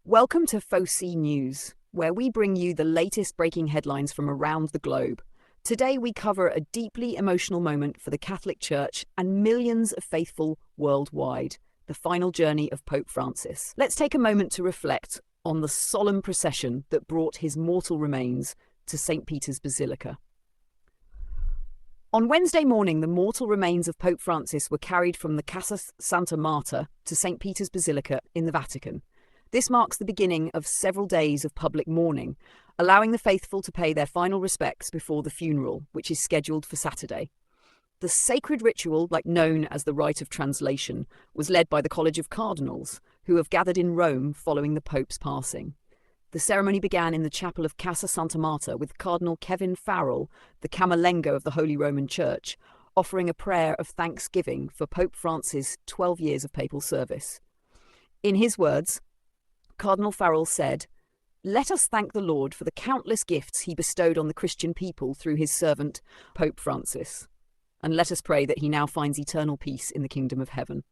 Welcome to FOC News, where we bring you the latest breaking headlines from around the globe. Today we cover a deeply emotional moment for the Catholic Church and millions of faithful worldwide, the final journey of Pope Francis. Let's take a moment to reflect on the solemn procession that brought his mortal remains to St. Peter's Basilica. On Wednesday morning, the mortal remains of Pope Francis were carried from the Casa Santa Marta to St. Peter's Basilica in the Vatican. This marks the beginning of several days of public mourning, allowing the faithful to pay their final respects before the funeral, which is scheduled for Saturday. The sacred ritual, known as the Rite of Translation, was led by the College of Cardinals, who have gathered in Rome following the Pope's passing. The ceremony began in the chapel of Casa Santa Marta with Cardinal Kevin Farrell, the Camerlengo of the Holy Roman Church, offering a prayer of thanksgiving for Pope Francis' 12 years of papal service. In his words, Cardinal Farrell said, "Let us thank the Lord for the countless gifts he bestowed on the Christian people through his servant, Pope Francis. And let us pray that he now finds eternal peace in the kingdom of heaven."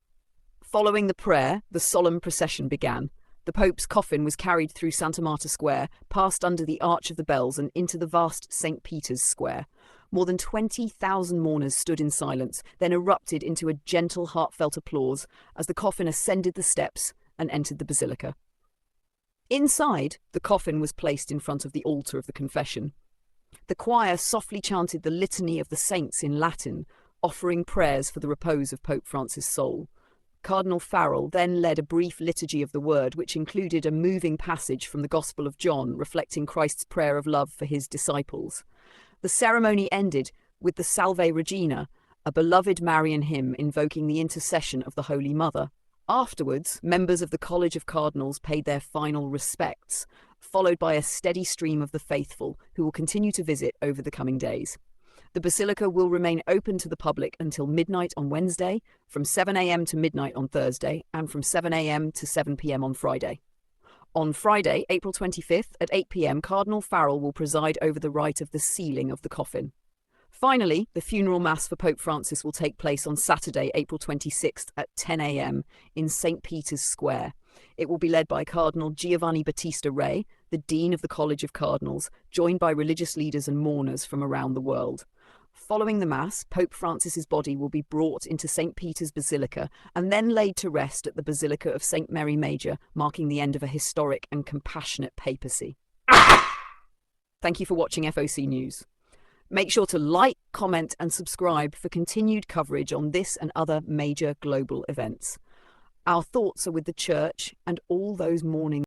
Following the prayer, the solemn procession began. The Pope's coffin was carried through Santa Marta Square, passed under the Arch of the Bells and into the vast St. Peter's Square. More than 20,000 mourners stood in silence, then erupted into a gentle, heartfelt applause as the coffin ascended the steps and entered the basilica. Inside, the coffin was placed in front of the altar of the confession. The choir softly chanted the Litany of the Saints in Latin, offering prayers for the repose of Pope Francis' soul. Cardinal Farrell then led a brief liturgy of the word, which included a moving passage from the Gospel of John, reflecting Christ's prayer of love for his disciples. The ceremony ended with the Salve Regina, a beloved Marian hymn invoking the intercession of the Holy Mother. Afterwards, members of the College of Cardinals paid their final respects, followed by a steady stream of the faithful who will continue to visit over the coming days. The Basilica will remain open to the public until midnight on Wednesday, from 7 a.m. to midnight on Thursday, and from 7 a.m. to 7 p.m. on Friday. On Friday, April 25th at 8 p.m, Cardinal Farrell will preside over the rite of the sealing of the coffin. Finally, the funeral mass for Pope Francis will take place on Saturday, April 26th at 10 a.m. in St. Peter's Square. It will be led by Cardinal Giovanni Battista Re, the Dean of the College of Cardinals, joined by religious leaders and mourners from around the world. Following the Mass, Pope Francis's body will be brought into St. Peter's Basilica and then laid to rest at the Basilica of St. Mary Major, marking the end of a historic and compassionate papacy. Thank you for watching FOC News. Make sure to like, comment and subscribe for continued coverage on this and other major global events. Our thoughts are with the Church and all those mourning